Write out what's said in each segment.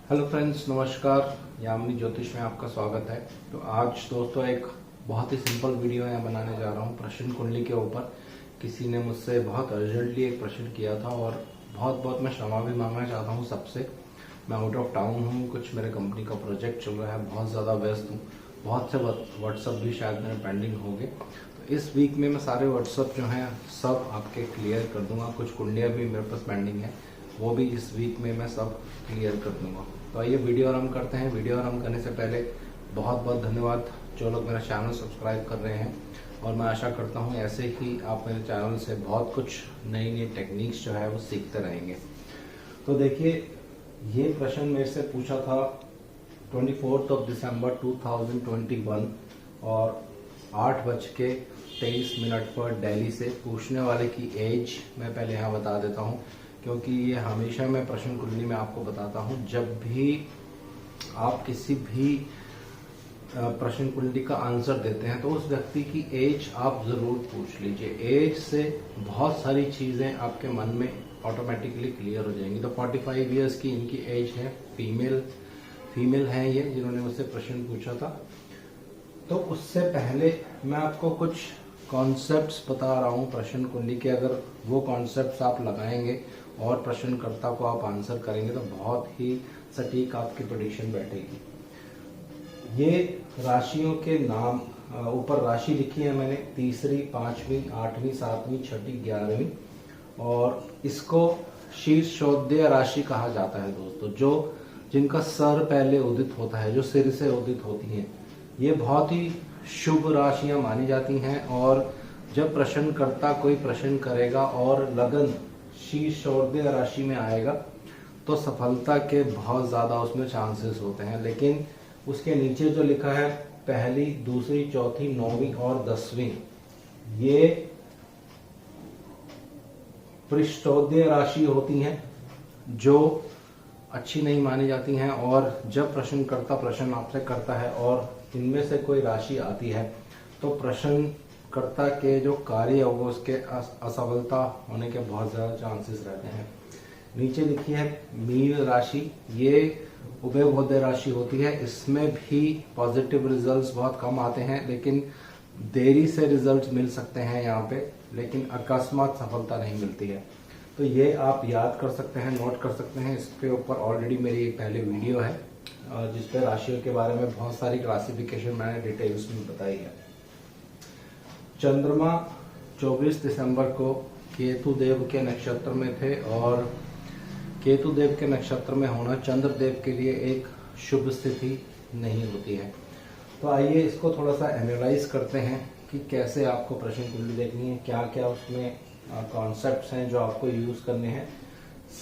Hello friends, नमस्कार। यामिनी ज्योतिष में आपका स्वागत है। तो आज दोस्तों एक बहुत ही सिंपल वीडियो यहाँ बनाने जा रहा हूँ प्रश्न कुंडली के ऊपर। किसी ने मुझसे बहुत अर्जेंटली एक प्रश्न किया था और बहुत बहुत मैं क्षमा भी मांगना चाहता हूँ सबसे। मैं आउट ऑफ टाउन हूँ, कुछ मेरे कंपनी का प्रोजेक्ट चल रहा है, बहुत ज़्यादा व्यस्त हूँ। बहुत से व्हाट्सअप भी शायद मेरे पेंडिंग हो गए। तो इस वीक में मैं सारे व्हाट्सअप जो हैं सब आपके क्लियर कर दूंगा। कुछ कुंडलियाँ भी मेरे पास पेंडिंग है, वो भी इस वीक में मैं सब क्लियर कर दूंगा। तो आइए वीडियो आरंभ करते हैं। वीडियो आरंभ करने से पहले बहुत बहुत धन्यवाद जो लोग मेरा चैनल सब्सक्राइब कर रहे हैं, और मैं आशा करता हूं ऐसे ही आप मेरे चैनल से बहुत कुछ नई नई टेक्निक्स जो है वो सीखते रहेंगे। तो देखिए, ये प्रश्न मेरे से पूछा था 24 दिसंबर 2021 और 8:23 पर दिल्ली से। पूछने वाले की एज मैं पहले यहाँ बता देता हूँ, क्योंकि ये हमेशा मैं प्रश्न कुंडली में आपको बताता हूँ। जब भी आप किसी भी प्रश्न कुंडली का आंसर देते हैं तो उस व्यक्ति की एज आप जरूर पूछ लीजिए। एज से बहुत सारी चीजें आपके मन में ऑटोमेटिकली क्लियर हो जाएंगी। तो 45 इयर्स की इनकी एज है, फीमेल है ये जिन्होंने मुझसे प्रश्न पूछा था। तो उससे पहले मैं आपको कुछ कॉन्सेप्ट्स बता रहा हूँ प्रश्न कुंडली के। अगर वो कॉन्सेप्ट्स आप लगाएंगे और प्रश्नकर्ता को आप आंसर करेंगे तो बहुत ही सटीक आपकी प्रेडिक्शन बैठेगी। ये राशियों के नाम ऊपर राशि लिखी है मैंने, तीसरी, पांचवी, आठवीं, सातवीं, छठी, 11वीं, और इसको शीर्षोदय राशि कहा जाता है दोस्तों। जो जिनका सर पहले उदित होता है, जो सिर से उदित होती हैं, ये बहुत ही शुभ राशियां मानी जाती हैं। और जब प्रश्नकर्ता कोई प्रश्न करेगा और लगन शीर्षोदय राशि में आएगा तो सफलता के बहुत ज्यादा उसमें चांसेस होते हैं। लेकिन उसके नीचे जो लिखा है पहली, दूसरी, चौथी, 9वीं और 10वीं, ये पृष्ठोदय राशि होती हैं जो अच्छी नहीं मानी जाती हैं। और जब प्रश्नकर्ता प्रश्न आपसे करता है और इनमें से कोई राशि आती है तो प्रश्नकर्ता के जो कार्य होगा उसके असफलता होने के बहुत ज्यादा चांसेस रहते हैं। नीचे लिखी है मीन राशि, ये उभयोदय राशि होती है। इसमें भी पॉजिटिव रिजल्ट्स बहुत कम आते हैं, लेकिन देरी से रिजल्ट्स मिल सकते हैं यहाँ पे, लेकिन अकस्मात सफलता नहीं मिलती है। तो ये आप याद कर सकते हैं, नोट कर सकते हैं। इसके ऊपर ऑलरेडी मेरी एक पहले वीडियो है जिसपे राशियों के बारे में बहुत सारी क्लासिफिकेशन मैंने डिटेल्स में बताई है। चंद्रमा 24 दिसंबर को केतु देव के नक्षत्र में थे, और केतु देव के नक्षत्र में होना चंद्र देव के लिए एक शुभ स्थिति नहीं होती है। तो आइए इसको थोड़ा सा एनालाइज करते हैं कि कैसे आपको प्रश्न कुंडली देखनी है, क्या क्या उसमें कॉन्सेप्ट्स हैं जो आपको यूज करने हैं।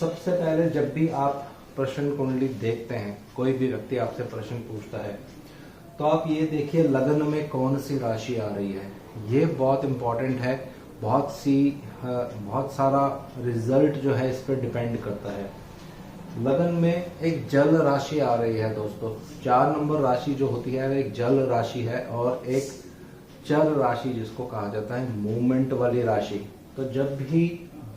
सबसे पहले जब भी आप प्रश्न कुंडली देखते हैं, कोई भी व्यक्ति आपसे प्रश्न पूछता है, तो आप ये देखिए लगन में कौन सी राशि आ रही है। ये बहुत इंपॉर्टेंट है। बहुत सारा रिजल्ट जो है इस पर डिपेंड करता है। लगन में एक जल राशि आ रही है दोस्तों। 4 नंबर राशि जो होती है एक जल राशि है, और एक चल राशि जिसको कहा जाता है मूवमेंट वाली राशि। तो जब भी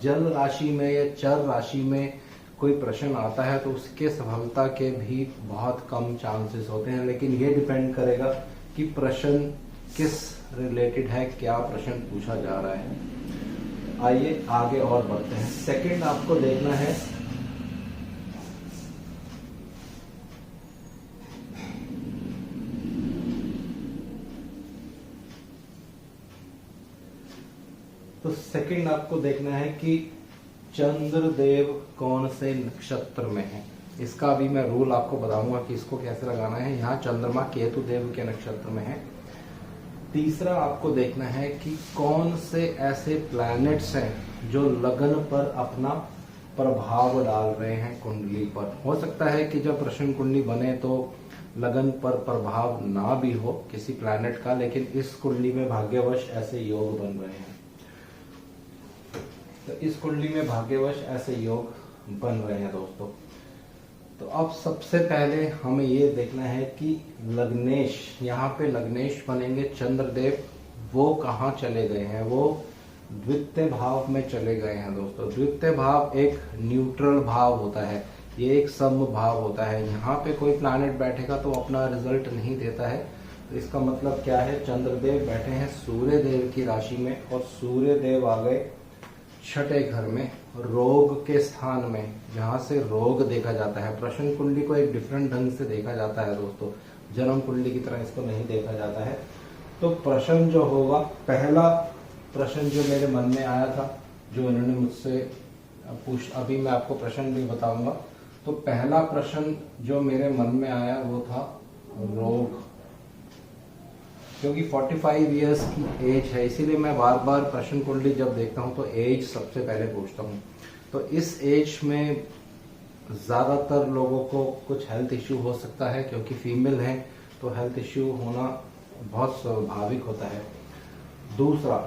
जल राशि में या चल राशि में कोई प्रश्न आता है तो उसके सफलता के भी बहुत कम चांसेस होते हैं। लेकिन ये डिपेंड करेगा कि प्रश्न किस रिलेटेड है, क्या प्रश्न पूछा जा रहा है। आइए आगे और बढ़ते हैं। सेकंड आपको देखना है तो सेकंड आपको देखना है कि चंद्रदेव कौन से नक्षत्र में है। इसका भी मैं रूल आपको बताऊंगा कि इसको कैसे लगाना है। यहाँ चंद्रमा केतु देव के नक्षत्र में है। तीसरा आपको देखना है कि कौन से ऐसे प्लैनेट्स हैं जो लगन पर अपना प्रभाव डाल रहे हैं कुंडली पर। हो सकता है कि जब प्रश्न कुंडली बने तो लगन पर प्रभाव ना भी हो किसी प्लैनेट का, लेकिन इस कुंडली में भाग्यवश ऐसे योग बन रहे हैं। तो इस कुंडली में भाग्यवश ऐसे योग बन रहे हैं दोस्तों। तो अब सबसे पहले हमें ये देखना है कि लग्नेश, यहाँ पे लग्नेश बनेंगे चंद्रदेव, वो कहाँ चले गए हैं। वो द्वितीय भाव में चले गए हैं दोस्तों। द्वितीय भाव एक न्यूट्रल भाव होता है। ये एक सम भाव होता है। यहाँ पे कोई प्लैनेट बैठेगा तो अपना रिजल्ट नहीं देता है। तो इसका मतलब क्या है, चंद्रदेव बैठे हैं सूर्य देव की राशि में और सूर्य देव आ गए छठे घर में रोग के स्थान में, जहां से रोग देखा जाता है। प्रश्न कुंडली को एक डिफरेंट ढंग से देखा जाता है दोस्तों, जन्म कुंडली की तरह इसको नहीं देखा जाता है। तो प्रश्न जो होगा, पहला प्रश्न जो मेरे मन में आया था, जो इन्होंने मुझसे अभी मैं आपको प्रश्न भी बताऊंगा। तो पहला प्रश्न जो मेरे मन में आया वो था रोग, क्योंकि 45 इयर्स की एज है, इसीलिए मैं बार बार प्रश्न कुंडली जब देखता हूं तो एज सबसे पहले पूछता हूं। तो इस एज में ज्यादातर लोगों को कुछ हेल्थ इश्यू हो सकता है, क्योंकि फीमेल है तो हेल्थ इश्यू होना बहुत स्वाभाविक होता है। दूसरा,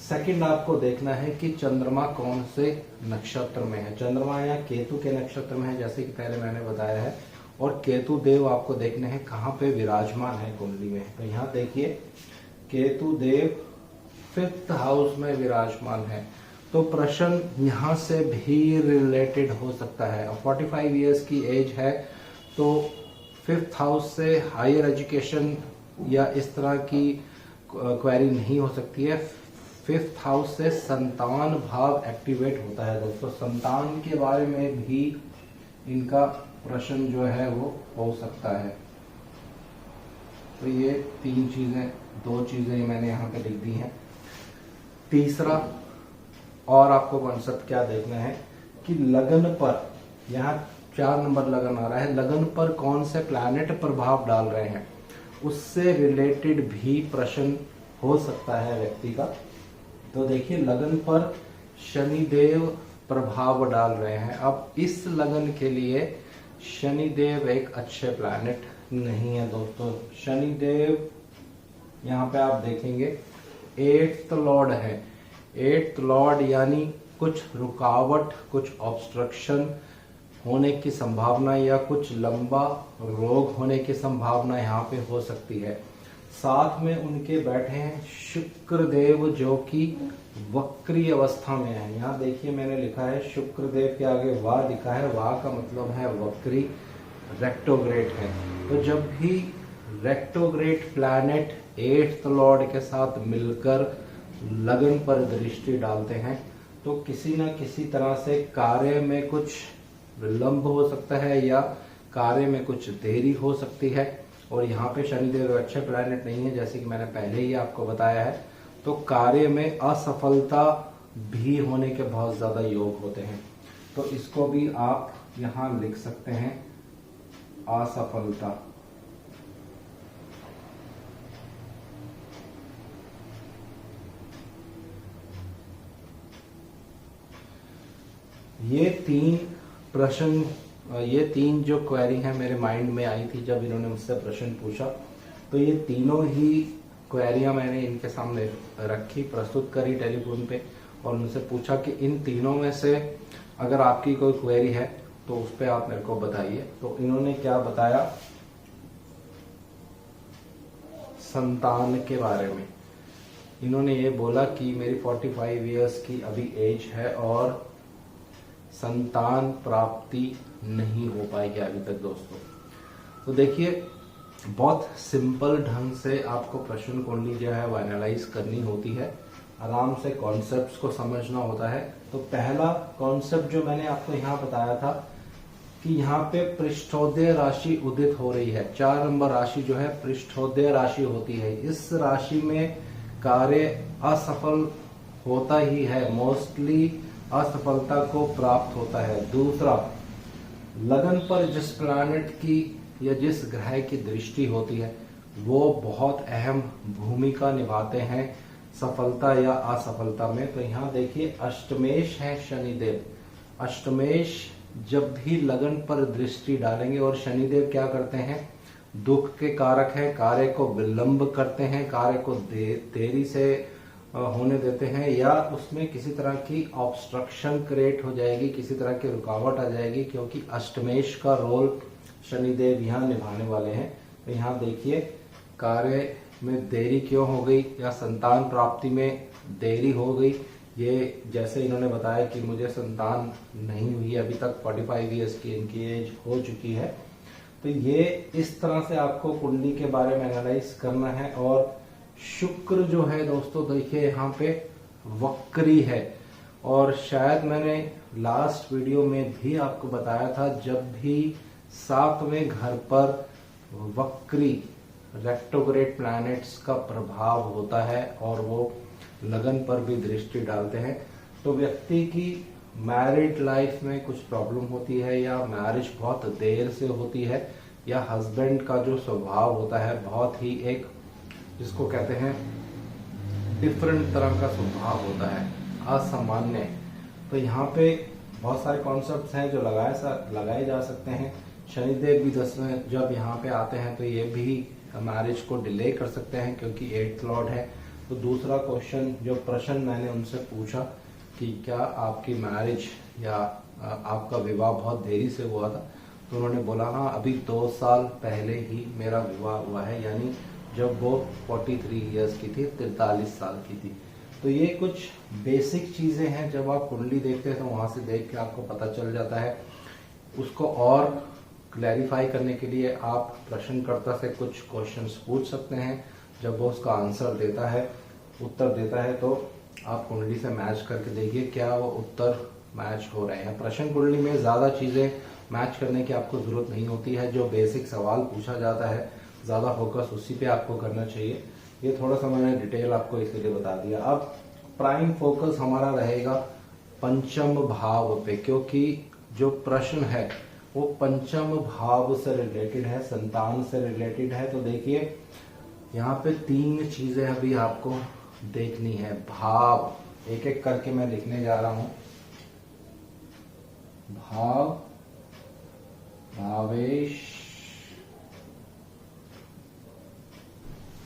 सेकंड आपको देखना है कि चंद्रमा कौन से नक्षत्र में है। चंद्रमा या केतु के नक्षत्र में है, जैसे कि पहले मैंने बताया है। और केतु देव आपको देखने हैं कहाँ पे विराजमान है कुंडली में। तो यहाँ देखिए केतु देव 5th हाउस में विराजमान है। तो प्रश्न यहाँ से भी रिलेटेड हो सकता है। 45 इयर्स की एज है तो 5th हाउस से हायर एजुकेशन या इस तरह की क्वेरी नहीं हो सकती है। 5th हाउस से संतान भाव एक्टिवेट होता है दोस्तों, संतान के बारे में भी इनका प्रश्न जो है वो हो सकता है। तो ये दो चीजें मैंने यहाँ पे लिख दी हैं। तीसरा और आपको कॉन्सेप्ट क्या देखना है कि लगन पर, यहाँ 4 नंबर लगन आ रहा है, लगन पर कौन से प्लैनेट प्रभाव डाल रहे हैं, उससे रिलेटेड भी प्रश्न हो सकता है व्यक्ति का। तो देखिए लगन पर शनिदेव प्रभाव डाल रहे हैं। अब इस लगन के लिए शनिदेव एक अच्छे प्लैनेट नहीं है दोस्तों। शनिदेव यहाँ पे आप देखेंगे 8th लॉर्ड है। 8th लॉर्ड यानी कुछ रुकावट, कुछ ऑब्स्ट्रक्शन होने की संभावना या कुछ लंबा रोग होने की संभावना यहाँ पे हो सकती है। साथ में उनके बैठे हैं शुक्र देव जो कि वक्री अवस्था में है। यहाँ देखिए मैंने लिखा है शुक्र देव के आगे वाह लिखा है, वाह का मतलब है वक्री, रेक्टोग्रेड है। तो जब भी रेक्टोग्रेड प्लैनेट 8th लॉर्ड के साथ मिलकर लगन पर दृष्टि डालते हैं तो किसी न किसी तरह से कार्य में कुछ विलंब हो सकता है या कार्य में कुछ देरी हो सकती है। और यहाँ पे शनिदेव अच्छे प्लैनेट नहीं है, जैसे कि मैंने पहले ही आपको बताया है। तो कार्य में असफलता भी होने के बहुत ज्यादा योग होते हैं। तो इसको भी आप यहाँ लिख सकते हैं असफलता। ये 3 प्रश्न, ये 3 जो क्वेरी है मेरे माइंड में आई थी जब इन्होंने मुझसे प्रश्न पूछा। तो ये तीनों ही क्वेरियां मैंने इनके सामने रखी, प्रस्तुत करी टेलीफोन पे और उनसे पूछा कि इन तीनों में से अगर आपकी कोई क्वेरी है तो उस पर आप मेरे को बताइए। तो इन्होंने क्या बताया, संतान के बारे में। इन्होंने ये बोला कि मेरी 45 इयर्स की अभी एज है और संतान प्राप्ति नहीं हो पाएगी अभी तक दोस्तों। तो देखिए बहुत सिंपल ढंग से आपको प्रश्न कुंडली जो है वो एनालाइज करनी होती है, आराम से कॉन्सेप्ट्स को समझना होता है। तो पहला कॉन्सेप्ट जो मैंने आपको यहाँ बताया था कि यहाँ पे पृष्ठोदय राशि उदित हो रही है। 4 नंबर राशि जो है पृष्ठोदय राशि होती है। इस राशि में कार्य असफल होता ही है, मोस्टली असफलता को प्राप्त होता है। दूसरा, लगन पर जिस प्लैनेट की या जिस ग्रह की दृष्टि होती है वो बहुत अहम भूमिका निभाते हैं सफलता या असफलता में। तो यहाँ देखिए अष्टमेश है शनिदेव। अष्टमेश जब भी लगन पर दृष्टि डालेंगे, और शनिदेव क्या करते हैं, दुख के कारक है, कार्य को विलंब करते हैं, कार्य को देरी से होने देते हैं या उसमें किसी तरह की ऑब्स्ट्रक्शन क्रिएट हो जाएगी, किसी तरह की रुकावट आ जाएगी, क्योंकि अष्टमेश का रोल शनिदेव यहाँ निभाने वाले हैं। तो यहाँ देखिए कार्य में देरी क्यों हो गई या संतान प्राप्ति में देरी हो गई, ये जैसे इन्होंने बताया कि मुझे संतान नहीं हुई अभी तक, 45 ईयर्स की इनकी एज हो चुकी है। तो ये इस तरह से आपको कुंडली के बारे में एनालाइज करना है। और शुक्र जो है दोस्तों, देखिए यहाँ पे वक्री है, और शायद मैंने लास्ट वीडियो में भी आपको बताया था, जब भी 7वें घर पर वक्री रेट्रोग्रेड प्लैनेट्स का प्रभाव होता है और वो लगन पर भी दृष्टि डालते हैं, तो व्यक्ति की मैरिड लाइफ में कुछ प्रॉब्लम होती है, या मैरिज बहुत देर से होती है, या हस्बैंड का जो स्वभाव होता है बहुत ही एक, जिसको कहते हैं डिफरेंट तरह का स्वभाव होता है, असामान्य। तो यहाँ पे बहुत सारे कॉन्सेप्ट्स हैं जो लगाए जा सकते हैं। शनिदेव भी 10वें जब यहाँ पे आते हैं तो ये भी मैरिज को डिले कर सकते हैं, क्योंकि 8th लॉर्ड है। तो दूसरा क्वेश्चन जो प्रश्न मैंने उनसे पूछा कि क्या आपकी मैरिज या आपका विवाह बहुत देरी से हुआ था, तो उन्होंने बोला हाँ, अभी 2 साल पहले ही मेरा विवाह हुआ है, यानी जब वो 43 ईयर्स की थी, 43 साल की थी। तो ये कुछ बेसिक चीजें हैं, जब आप कुंडली देखते हैं तो वहां से देख के आपको पता चल जाता है। उसको और क्लैरिफाई करने के लिए आप प्रश्नकर्ता से कुछ क्वेश्चंस पूछ सकते हैं। जब वो उसका आंसर देता है, उत्तर देता है, तो आप कुंडली से मैच करके देखिए क्या वो उत्तर मैच हो रहे हैं। प्रश्न कुंडली में ज्यादा चीजें मैच करने की आपको जरूरत नहीं होती है। जो बेसिक सवाल पूछा जाता है, ज्यादा फोकस उसी पे आपको करना चाहिए। ये थोड़ा सा मैंने डिटेल आपको इसलिए बता दिया। अब प्राइम फोकस हमारा रहेगा पंचम भाव पे, क्योंकि जो प्रश्न है वो पंचम भाव से रिलेटेड है, संतान से रिलेटेड है। तो देखिए यहाँ पे 3 चीजें अभी आपको देखनी है। भाव, एक एक करके मैं लिखने जा रहा हूं। भाव, भावेश,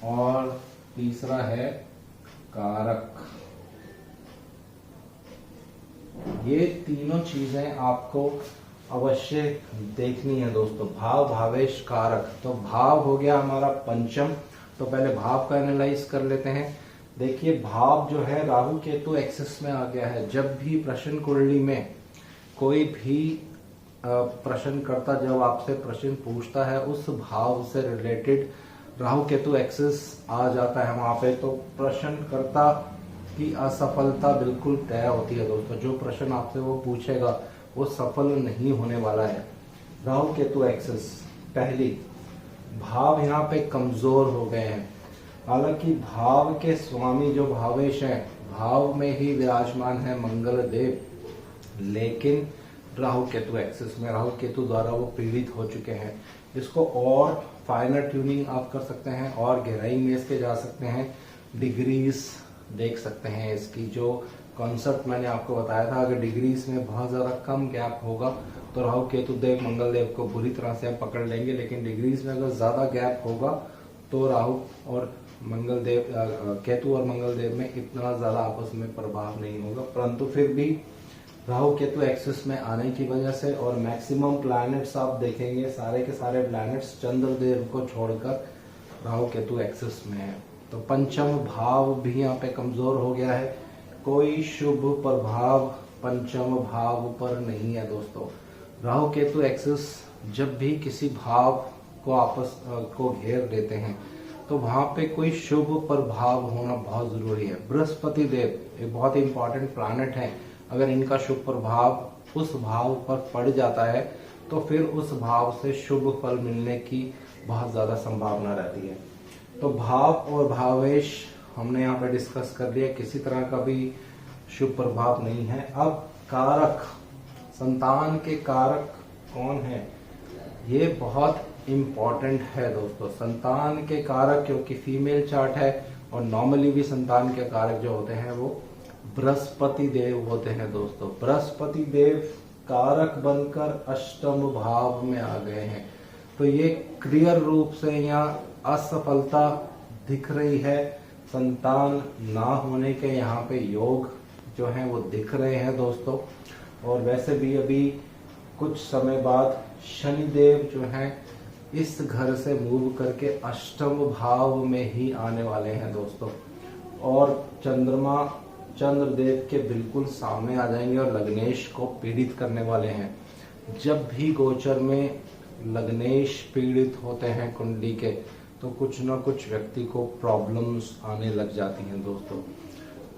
और तीसरा है कारक। ये तीनों चीजें आपको अवश्य देखनी है दोस्तों। भाव, भावेश, कारक। तो भाव हो गया हमारा पंचम, तो पहले भाव का एनालाइज कर लेते हैं। देखिए भाव जो है राहु केतु एक्सिस में आ गया है। जब भी प्रश्न कुंडली में कोई भी प्रश्नकर्ता जब आपसे प्रश्न पूछता है, उस भाव से रिलेटेड राहु केतु एक्सिस आ जाता है वहां पे, तो प्रश्नकर्ता की असफलता बिल्कुल तय होती है दोस्तों। जो प्रश्न आपसे वो पूछेगा वो सफल नहीं होने वाला है। राहु केतु एक्सिस, पहली भाव यहाँ पे कमजोर हो गए हैं। हालांकि भाव के स्वामी जो भावेश हैं, भाव में ही विराजमान है मंगल देव, लेकिन राहु केतु एक्सिस में, राहु केतु द्वारा वो पीड़ित हो चुके हैं। इसको और फाइनर ट्यूनिंग आप कर सकते हैं, और गहराई में इसके जा सकते हैं, डिग्रीज देख सकते हैं इसकी। जो कॉन्सेप्ट मैंने आपको बताया था, अगर डिग्रीज में बहुत ज्यादा कम गैप होगा तो राहु केतु देव मंगल देव को बुरी तरह से पकड़ लेंगे, लेकिन डिग्रीज में अगर ज्यादा गैप होगा तो राहु और मंगल देव, केतु और मंगल देव में इतना ज्यादा आपस में प्रभाव नहीं होगा। परंतु फिर भी राहु केतु एक्सिस में आने की वजह से, और मैक्सिमम प्लैनेट्स आप देखेंगे, सारे के सारे प्लैनेट्स चंद्रदेव को छोड़कर राहु केतु एक्सिस में है। तो पंचम भाव भी यहाँ पे कमजोर हो गया है। कोई शुभ प्रभाव पंचम भाव पर नहीं है दोस्तों। राहु केतु एक्सिस जब भी किसी भाव को आपस को घेर देते हैं, तो वहां पे कोई शुभ प्रभाव होना बहुत जरूरी है। बृहस्पति देव एक बहुत इंपॉर्टेंट प्लैनेट है, अगर इनका शुभ प्रभाव उस भाव पर पड़ जाता है तो फिर उस भाव से शुभ फल मिलने की बहुत ज्यादा संभावना रहती है। तो भाव और भावेश हमने यहाँ पे डिस्कस कर लिया, किसी तरह का भी शुभ प्रभाव नहीं है। अब कारक, संतान के कारक कौन है, ये बहुत इम्पोर्टेंट है दोस्तों। संतान के कारक, क्योंकि फीमेल चार्ट है और नॉर्मली भी संतान के कारक जो होते हैं वो बृहस्पति देव होते हैं दोस्तों। बृहस्पति देव कारक बनकर अष्टम भाव में आ गए हैं, तो ये क्लियर रूप से यहाँ असफलता दिख रही है। संतान ना होने के यहाँ पे योग जो हैं वो दिख रहे हैं दोस्तों। और वैसे भी अभी कुछ समय बाद शनिदेव जो हैं इस घर से मूव करके अष्टम भाव में ही आने वाले हैं दोस्तों। और चंद्रमा चंद्रदेव के बिल्कुल सामने आ जाएंगे और लग्नेश को पीड़ित करने वाले हैं। जब भी गोचर में लग्नेश पीड़ित होते हैं कुंडली के, तो कुछ ना कुछ व्यक्ति को प्रॉब्लम्स आने लग जाती हैं दोस्तों।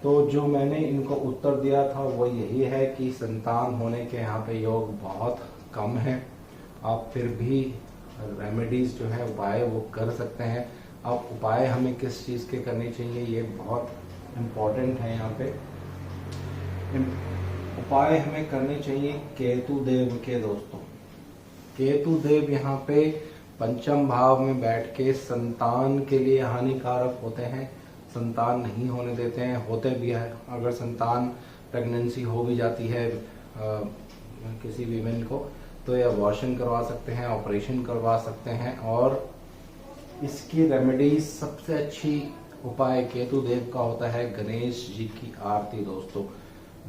तो जो मैंने इनको उत्तर दिया था वो यही है कि संतान होने के यहाँ पे योग बहुत कम है। आप फिर भी रेमेडीज जो है उपाय वो कर सकते हैं। अब उपाय हमें किस चीज़ के करने चाहिए ये बहुत इम्पोर्टेंट है। यहाँ पे उपाय हमें करने चाहिए केतु देव के दोस्तों। केतु देव यहाँ पे पंचम भाव में बैठ के संतान के लिए हानिकारक होते हैं, संतान नहीं होने देते हैं। होते भी है, अगर संतान प्रेगनेंसी हो भी जाती है किसी वीमेन को, तो ये अबॉर्शन करवा सकते हैं, ऑपरेशन करवा सकते हैं। और इसकी रेमेडीज सबसे अच्छी उपाय केतु देव का होता है गणेश जी की आरती दोस्तों।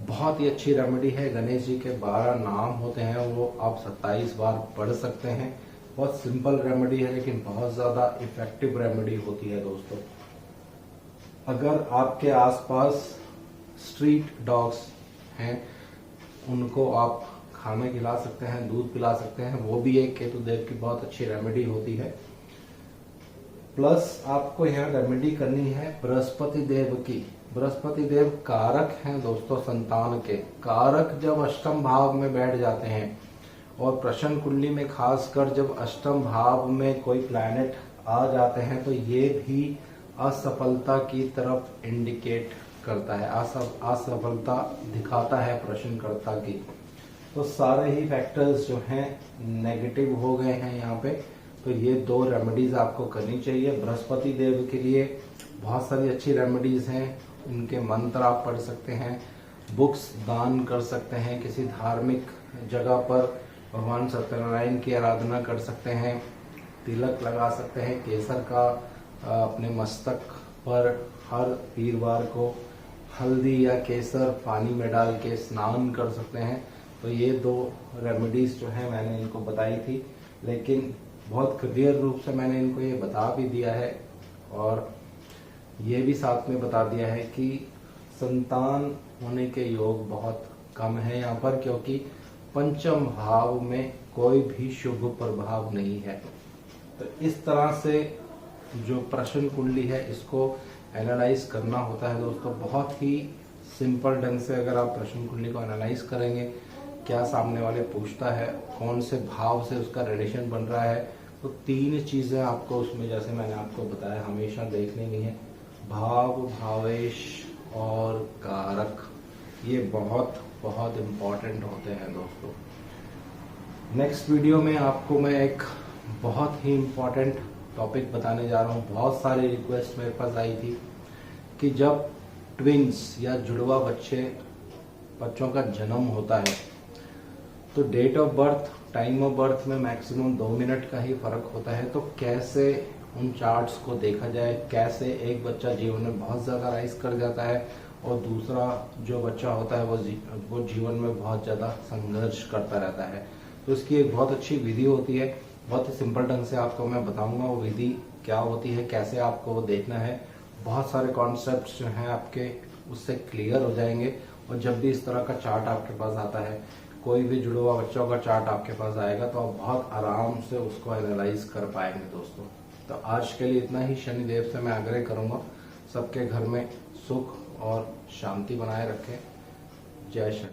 बहुत ही अच्छी रेमेडी है। गणेश जी के 12 नाम होते हैं, वो आप 27 बार पढ़ सकते हैं। बहुत सिंपल रेमेडी है लेकिन बहुत ज्यादा इफेक्टिव रेमेडी होती है दोस्तों। अगर आपके आसपास स्ट्रीट डॉग्स हैं, उनको आप खाना खिला सकते हैं, दूध पिला सकते हैं, वो भी एक केतु देव की बहुत अच्छी रेमेडी होती है। प्लस आपको यहाँ रेमेडी करनी है बृहस्पति देव की। बृहस्पति देव कारक हैं दोस्तों संतान के। कारक जब अष्टम भाव में बैठ जाते हैं, और प्रश्न कुंडली में खासकर जब अष्टम भाव में कोई प्लैनेट आ जाते हैं, तो ये भी असफलता की तरफ इंडिकेट करता है, असफलता दिखाता है प्रश्नकर्ता की। तो सारे ही फैक्टर्स जो हैं नेगेटिव हो गए हैं यहाँ पे। तो ये 2 रेमेडीज आपको करनी चाहिए। बृहस्पति देव के लिए बहुत सारी अच्छी रेमेडीज हैं, उनके मंत्र आप पढ़ सकते हैं, बुक्स दान कर सकते हैं, किसी धार्मिक जगह पर भगवान सत्यनारायण की आराधना कर सकते हैं, तिलक लगा सकते हैं केसर का अपने मस्तक पर। हर वीरवार को हल्दी या केसर पानी में डाल के स्नान कर सकते हैं। तो ये 2 रेमेडीज जो है मैंने इनको बताई थी, लेकिन बहुत क्लियर रूप से मैंने इनको ये बता भी दिया है, और ये भी साथ में बता दिया है कि संतान होने के योग बहुत कम है यहाँ पर, क्योंकि पंचम भाव में कोई भी शुभ प्रभाव नहीं है। तो इस तरह से जो प्रश्न कुंडली है इसको एनालाइज करना होता है दोस्तों। बहुत ही सिंपल ढंग से अगर आप प्रश्न कुंडली को एनालाइज करेंगे, क्या सामने वाले पूछता है, कौन से भाव से उसका रिलेशन बन रहा है, तो 3 चीजें आपको उसमें, जैसे मैंने आपको बताया, हमेशा देखनी नहीं है। भाव, भावेश और कारक, ये बहुत बहुत इम्पोर्टेंट होते हैं दोस्तों। नेक्स्ट वीडियो में आपको मैं एक बहुत ही इम्पोर्टेंट टॉपिक बताने जा रहा हूँ। बहुत सारी रिक्वेस्ट मेरे पास आई थी कि जब ट्विंस या जुड़वा बच्चों का जन्म होता है, तो date of birth, time of birth में मैक्सिमम 2 मिनट का ही फर्क होता है। तो कैसे उन चार्ट्स को देखा जाए, कैसे एक बच्चा जीवन में बहुत ज्यादा राइज कर जाता है और दूसरा जो बच्चा होता है वो जीवन में बहुत ज्यादा संघर्ष करता रहता है। तो इसकी एक बहुत अच्छी विधि होती है, बहुत ही सिंपल ढंग से आपको मैं बताऊंगा वो विधि क्या होती है, कैसे आपको वो देखना है। बहुत सारे कॉन्सेप्ट्स जो हैं आपके उससे क्लियर हो जाएंगे। और जब भी इस तरह का चार्ट आपके पास आता है, कोई भी जुड़ा हुआ बच्चों का चार्ट आपके पास आएगा, तो आप बहुत आराम से उसको एनालाइज कर पाएंगे दोस्तों। तो आज के लिए इतना ही। शनिदेव से मैं आग्रह करूंगा सबके घर में सुख और शांति बनाए रखें। जय शनि।